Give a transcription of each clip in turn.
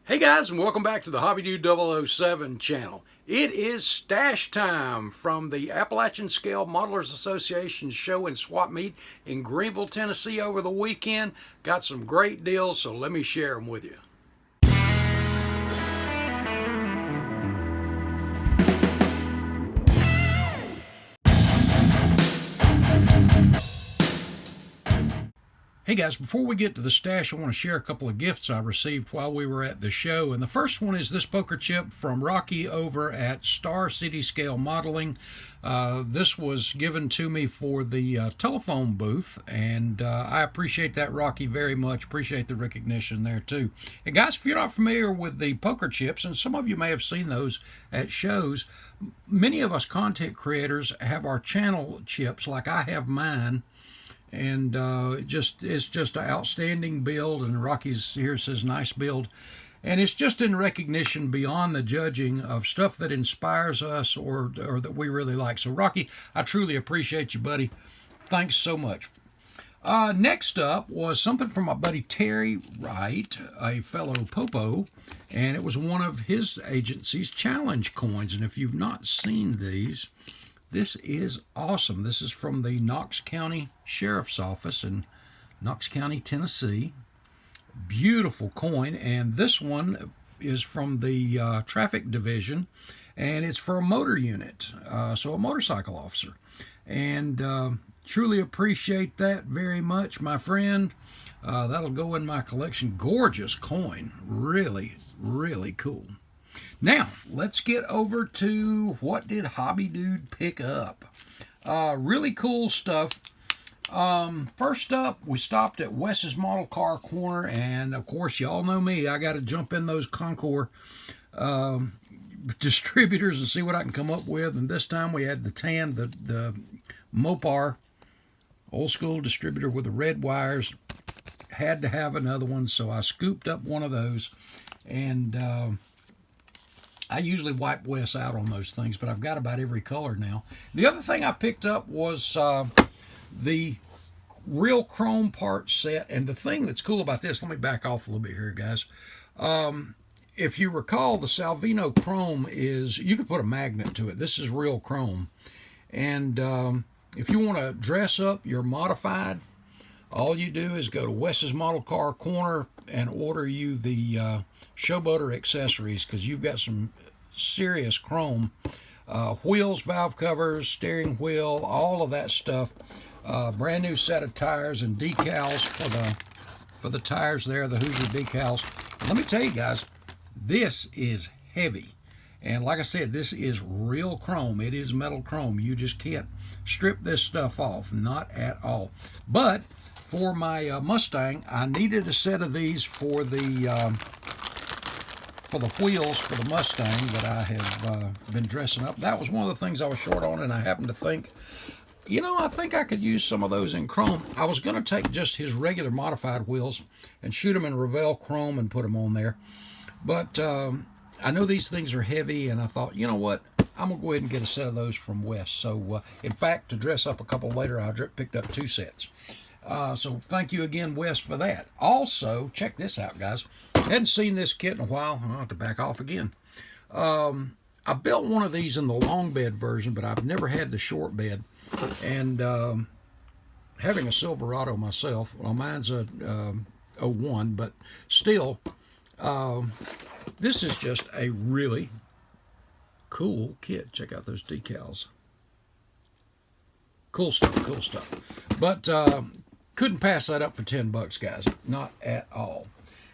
Hey guys, and welcome back to the Hobby Dude 007 channel. It is stash time from the Appalachian Scale Modelers Association show and swap meet in Greenville, Tennessee over the weekend. Got some great deals, so let me share them with you. Hey guys, before we get to the stash, I want to share a couple of gifts I received while we were at the show. And the first one is this poker chip from Rocky over at Star City Scale Modeling. This was given to me for the telephone booth, and I appreciate that, Rocky, very much. Appreciate the recognition there too. And guys, if you're not familiar with the poker chips, and some of you may have seen those at shows, many of us content creators have our channel chips, like I have mine. And it's just an outstanding build, and Rocky's here says nice build, and it's just in recognition beyond the judging of stuff that inspires us or that we really like. So Rocky, I truly appreciate you, buddy. Thanks so much. Next up was something from my buddy Terry Wright, a fellow Popo, and it was one of his agency's challenge coins. And if you've not seen these, this is awesome. This is from the Knox County Sheriff's Office in Knox County, Tennessee. Beautiful coin. And this one is from the traffic division, and it's for a motor unit, so a motorcycle officer. And truly appreciate that very much, my friend. That'll go in my collection. Gorgeous coin. Really, really cool. Now, let's get over to what did Hobby Dude pick up. Really cool stuff. First up, we stopped at Wes's Model Car Corner, and of course, y'all know me. I got to jump in those Concours distributors and see what I can come up with. And this time we had the tan, the Mopar, old school distributor with the red wires. Had to have another one, so I scooped up one of those, and I usually wipe Wes out on those things, but I've got about every color now. The other thing I picked up was the real chrome parts set. And the thing that's cool about this, let me back off a little bit here, guys. If you recall, the Salvino chrome is, you could put a magnet to it. This is real chrome. And if you want to dress up your modified, all you do is go to Wes's Model Car Corner and order you the Showboater accessories, because you've got some serious chrome. Wheels, valve covers, steering wheel, all of that stuff. Brand new set of tires and decals for the tires there, the Hoosier decals. And let me tell you guys, this is heavy. And like I said, this is real chrome. It is metal chrome. You just can't strip this stuff off, not at all. But for my Mustang, I needed a set of these for the wheels for the Mustang that I have been dressing up. That was one of the things I was short on, and I happened to think, you know, I think I could use some of those in chrome. I was going to take just his regular modified wheels and shoot them in Revell chrome and put them on there. But I know these things are heavy, and I thought, you know what, I'm going to go ahead and get a set of those from Wes. So, in fact, to dress up a couple later, I picked up 2 sets. So thank you again, Wes, for that. Also, check this out, guys. Hadn't seen this kit in a while. I'll have to back off again. I built one of these in the long bed version, but I've never had the short bed. And having a Silverado myself, well, mine's a 01, but still, this is just a really cool kit. Check out those decals. Cool stuff, cool stuff. But couldn't pass that up for 10 bucks, guys. Not at all.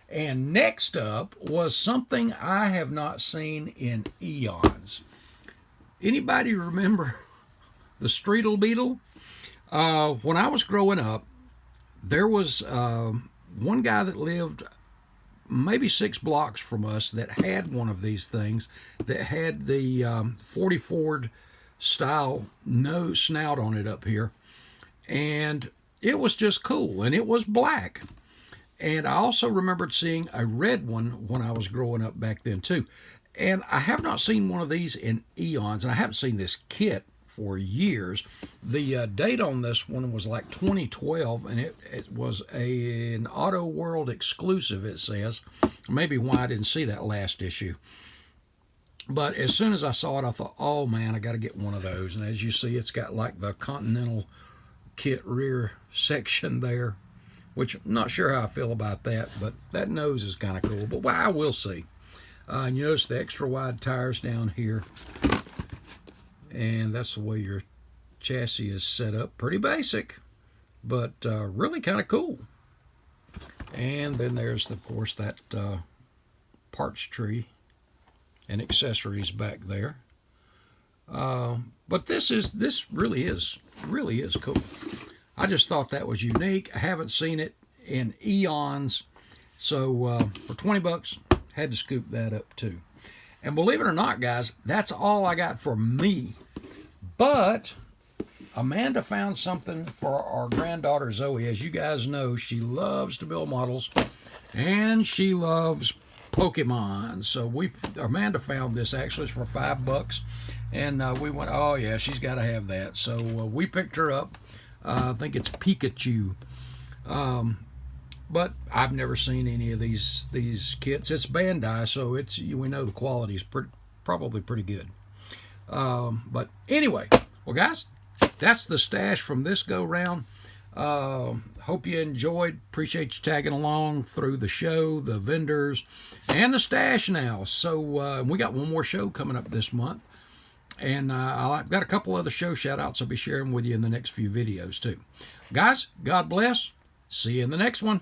And next up was something I have not seen in eons. Anybody remember the Streetle Beetle? When I was growing up, there was one guy that lived maybe 6 blocks from us that had one of these things that had the 40 Ford style no snout on it up here, and it was just cool, and it was black. And I also remembered seeing a red one when I was growing up back then too. And I have not seen one of these in eons, and I haven't seen this kit for years. The date on this one was like 2012, and it was an Auto World exclusive, it says. Maybe why I didn't see that last issue. But as soon as I saw it, I thought, oh man, I got to get one of those. And as you see, it's got like the Continental kit rear section there, which I'm not sure how I feel about that, but that nose is kind of cool. But well, we'll see. You notice the extra wide tires down here, and that's the way your chassis is set up. Pretty basic, but really kind of cool. And then there's, of course, that parts tree and accessories back there. But this really is cool. I just thought that was unique. I haven't seen it in eons, so for 20 bucks, had to scoop that up too. And believe it or not, guys, that's all I got for me. But Amanda found something for our granddaughter Zoe. As you guys know, she loves to build models, and she loves Pokemon. So Amanda found this. Actually, it's for $5, and we went, oh yeah, she's got to have that. So we picked her up. I think it's Pikachu, but I've never seen any of these kits. It's Bandai, so we know the quality is probably pretty good. But anyway, well guys, that's the stash from this go round. Hope you enjoyed. Appreciate you tagging along through the show, the vendors, and the stash now. So we got one more show coming up this month, and I've got a couple other show shout outs I'll be sharing with you in the next few videos too. Guys, God bless. See you in the next one.